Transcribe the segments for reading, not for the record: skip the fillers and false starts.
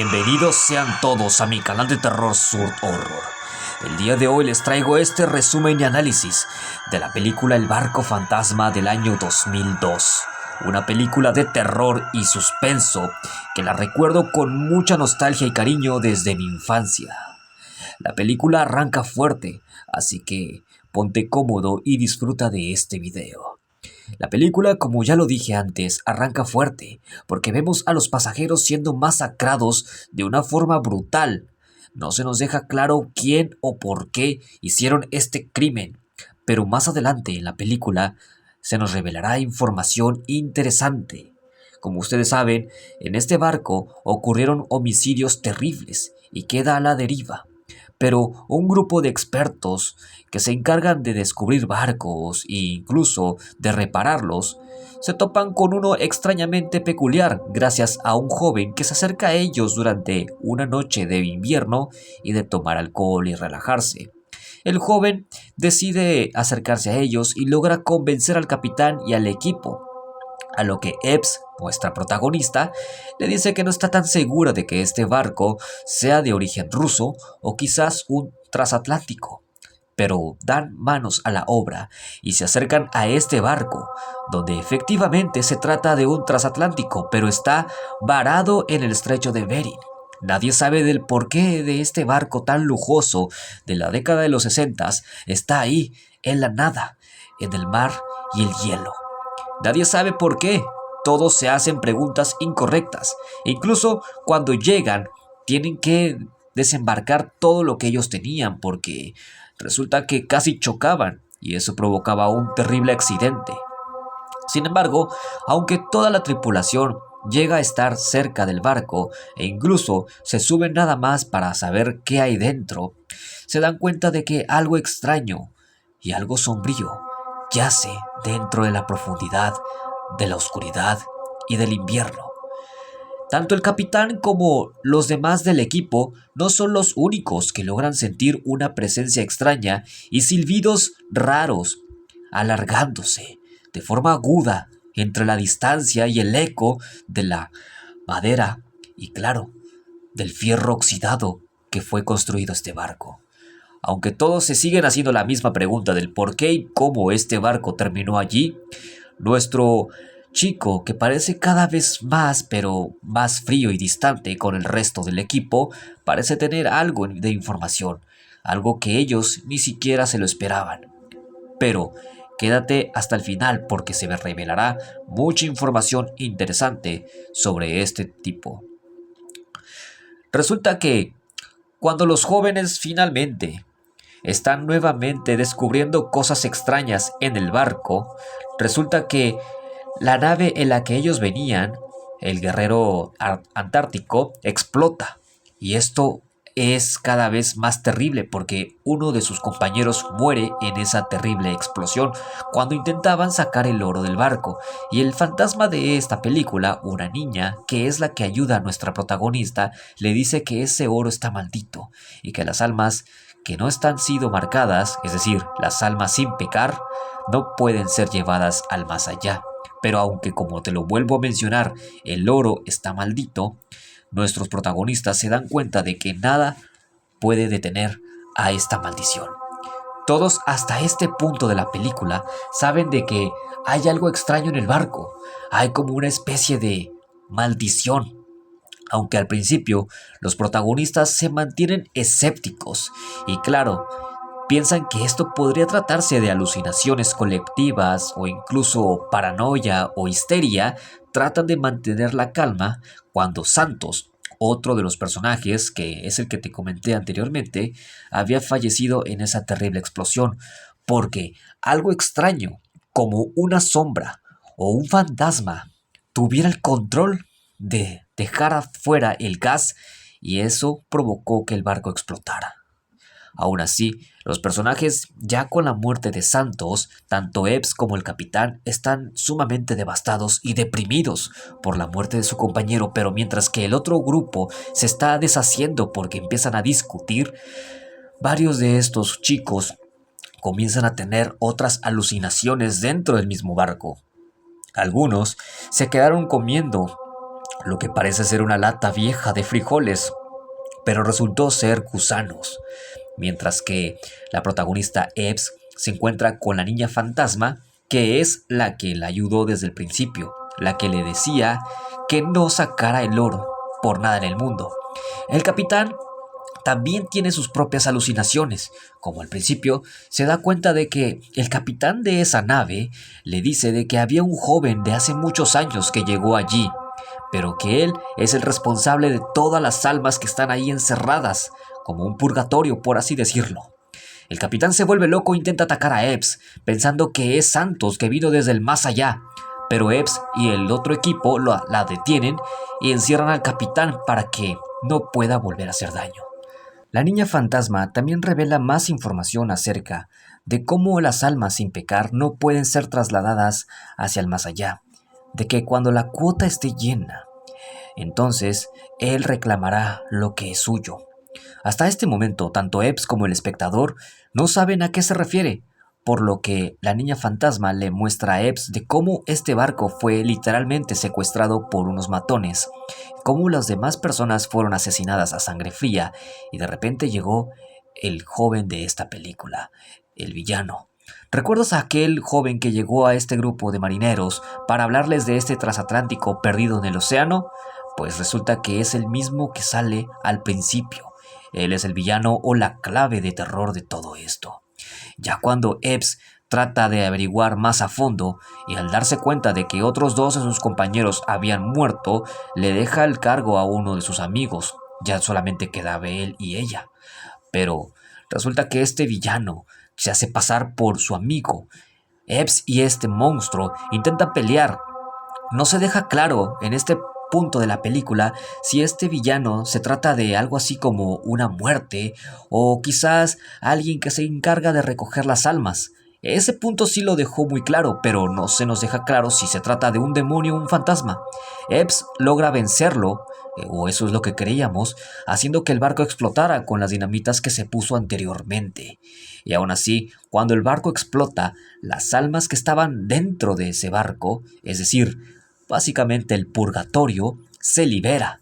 Bienvenidos sean todos a mi canal de terror Surd Horror. El día de hoy les traigo este resumen y análisis de la película El Barco Fantasma del año 2002. Una película de terror y suspenso que la recuerdo con mucha nostalgia y cariño desde mi infancia. La película arranca fuerte, así que ponte cómodo y disfruta de este video. La película, como ya lo dije antes, arranca fuerte, porque vemos a los pasajeros siendo masacrados de una forma brutal. No se nos deja claro quién o por qué hicieron este crimen, pero más adelante en la película se nos revelará información interesante. Como ustedes saben, en este barco ocurrieron homicidios terribles y queda a la deriva. Pero un grupo de expertos que se encargan de descubrir barcos e incluso de repararlos, se topan con uno extrañamente peculiar gracias a un joven que se acerca a ellos durante una noche de invierno y de tomar alcohol y relajarse. El joven decide acercarse a ellos y logra convencer al capitán y al equipo, a lo que Epps, nuestra protagonista, le dice que no está tan segura de que este barco sea de origen ruso o quizás un transatlántico. Pero dan manos a la obra y se acercan a este barco, donde efectivamente se trata de un transatlántico, pero está varado en el estrecho de Bering. Nadie sabe del porqué de este barco tan lujoso de la década de los 60 está ahí, en la nada, en el mar y el hielo. Nadie sabe por qué. Todos se hacen preguntas incorrectas. E incluso cuando llegan, tienen que desembarcar todo lo que ellos tenían porque resulta que casi chocaban y eso provocaba un terrible accidente. Sin embargo, aunque toda la tripulación llega a estar cerca del barco e incluso se suben nada más para saber qué hay dentro, se dan cuenta de que algo extraño y algo sombrío yace dentro de la profundidad, de la oscuridad y del invierno. Tanto el capitán como los demás del equipo no son los únicos que logran sentir una presencia extraña y silbidos raros, alargándose de forma aguda entre la distancia y el eco de la madera y, claro, del fierro oxidado que fue construido este barco. Aunque todos se siguen haciendo la misma pregunta del por qué y cómo este barco terminó allí, nuestro chico, que parece cada vez más pero más frío y distante con el resto del equipo, parece tener algo de información, algo que ellos ni siquiera se lo esperaban. Pero quédate hasta el final porque se me revelará mucha información interesante sobre este tipo. Resulta que cuando los jóvenes finalmente están nuevamente descubriendo cosas extrañas en el barco, resulta que la nave en la que ellos venían, el guerrero antártico, explota. Y esto es cada vez más terrible porque uno de sus compañeros muere en esa terrible explosión cuando intentaban sacar el oro del barco. Y el fantasma de esta película, una niña, que es la que ayuda a nuestra protagonista, le dice que ese oro está maldito y que las almas que no están sido marcadas, es decir, las almas sin pecar, no pueden ser llevadas al más allá. Pero aunque, como te lo vuelvo a mencionar, el oro está maldito, nuestros protagonistas se dan cuenta de que nada puede detener a esta maldición. Todos hasta este punto de la película saben de que hay algo extraño en el barco, hay como una especie de maldición. Aunque al principio los protagonistas se mantienen escépticos y, claro, piensan que esto podría tratarse de alucinaciones colectivas o incluso paranoia o histeria, tratan de mantener la calma cuando Santos, otro de los personajes, que es el que te comenté anteriormente, había fallecido en esa terrible explosión, porque algo extraño, como una sombra o un fantasma, tuviera el control de dejar afuera el gas y eso provocó que el barco explotara. Aún así, los personajes, ya con la muerte de Santos, tanto Epps como el capitán están sumamente devastados y deprimidos por la muerte de su compañero, pero mientras que el otro grupo se está deshaciendo porque empiezan a discutir, varios de estos chicos comienzan a tener otras alucinaciones dentro del mismo barco. Algunos se quedaron comiendo lo que parece ser una lata vieja de frijoles, pero resultó ser gusanos, mientras que la protagonista Epps se encuentra con la niña fantasma, que es la que la ayudó desde el principio, la que le decía que no sacara el oro por nada en el mundo. El capitán también tiene sus propias alucinaciones, como al principio se da cuenta de que el capitán de esa nave le dice de que había un joven de hace muchos años que llegó allí, pero que él es el responsable de todas las almas que están ahí encerradas, como un purgatorio, por así decirlo. El capitán se vuelve loco e intenta atacar a Epps, pensando que es Santos que vino desde el más allá, pero Epps y el otro equipo la detienen y encierran al capitán para que no pueda volver a hacer daño. La niña fantasma también revela más información acerca de cómo las almas sin pecar no pueden ser trasladadas hacia el más allá, de que cuando la cuota esté llena, entonces él reclamará lo que es suyo. Hasta este momento, tanto Epps como el espectador no saben a qué se refiere, por lo que la niña fantasma le muestra a Epps de cómo este barco fue literalmente secuestrado por unos matones, cómo las demás personas fueron asesinadas a sangre fría y de repente llegó el joven de esta película, el villano. ¿Recuerdas a aquel joven que llegó a este grupo de marineros para hablarles de este transatlántico perdido en el océano? Pues resulta que es el mismo que sale al principio. Él es el villano o la clave de terror de todo esto. Ya cuando Epps trata de averiguar más a fondo y al darse cuenta de que otros dos de sus compañeros habían muerto, le deja el cargo a uno de sus amigos. Ya solamente quedaba él y ella. Pero resulta que este villano se hace pasar por su amigo. Epps y este monstruo intentan pelear. No se deja claro en este punto de la película si este villano se trata de algo así como una muerte o quizás alguien que se encarga de recoger las almas. Ese punto sí lo dejó muy claro, pero no se nos deja claro si se trata de un demonio o un fantasma. Epps logra vencerlo, o eso es lo que creíamos, haciendo que el barco explotara con las dinamitas que se puso anteriormente. Y aún así, cuando el barco explota, las almas que estaban dentro de ese barco, es decir, básicamente el purgatorio, se libera,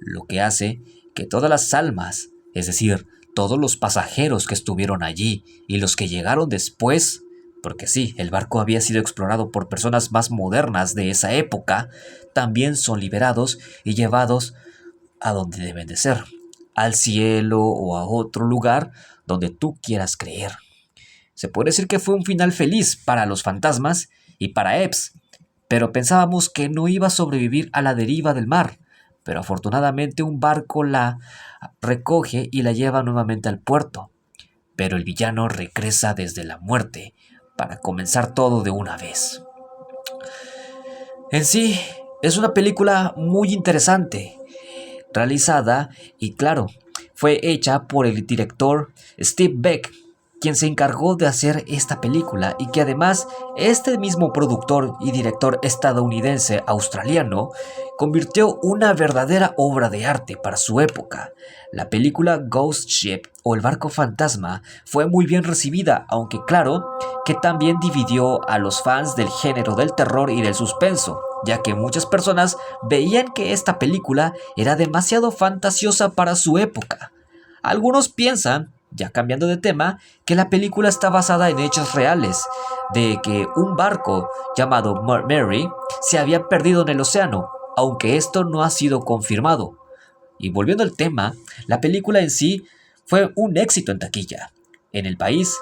lo que hace que todas las almas, es decir, todos los pasajeros que estuvieron allí y los que llegaron después, porque sí, el barco había sido explorado por personas más modernas de esa época, también son liberados y llevados a donde deben de ser, al cielo o a otro lugar donde tú quieras creer. Se puede decir que fue un final feliz para los fantasmas y para Epps, pero pensábamos que no iba a sobrevivir a la deriva del mar, pero afortunadamente un barco la recoge y la lleva nuevamente al puerto. Pero el villano regresa desde la muerte para comenzar todo de una vez. En sí, es una película muy interesante, realizada y claro, fue hecha por el director Steve Beck, quien se encargó de hacer esta película y que además este mismo productor y director estadounidense australiano convirtió una verdadera obra de arte para su época. La película Ghost Ship o El barco fantasma fue muy bien recibida, aunque claro que también dividió a los fans del género del terror y del suspenso, ya que muchas personas veían que esta película era demasiado fantasiosa para su época. Algunos piensan, ya cambiando de tema, que la película está basada en hechos reales, de que un barco llamado Mary se había perdido en el océano, aunque esto no ha sido confirmado. Y volviendo al tema, la película en sí fue un éxito en taquilla. En el país,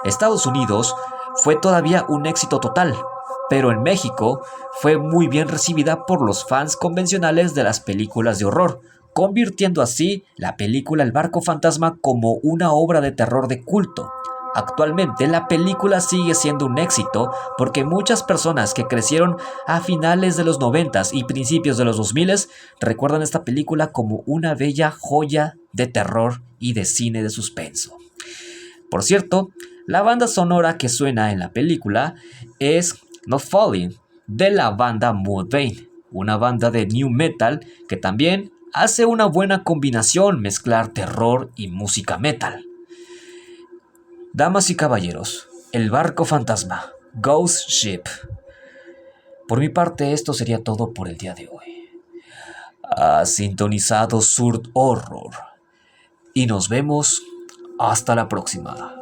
Estados Unidos, fue todavía un éxito total, pero en México fue muy bien recibida por los fans convencionales de las películas de horror, convirtiendo así la película El barco fantasma como una obra de terror de culto. Actualmente la película sigue siendo un éxito porque muchas personas que crecieron a finales de los 90s y principios de los 2000s recuerdan esta película como una bella joya de terror y de cine de suspenso. Por cierto, la banda sonora que suena en la película es Not Falling, de la banda Mudvayne, una banda de new metal que también hace una buena combinación mezclar terror y música metal. Damas y caballeros, El barco fantasma, Ghost Ship. Por mi parte, esto sería todo por el día de hoy. Has sintonizado Surd Horror y nos vemos hasta la próxima.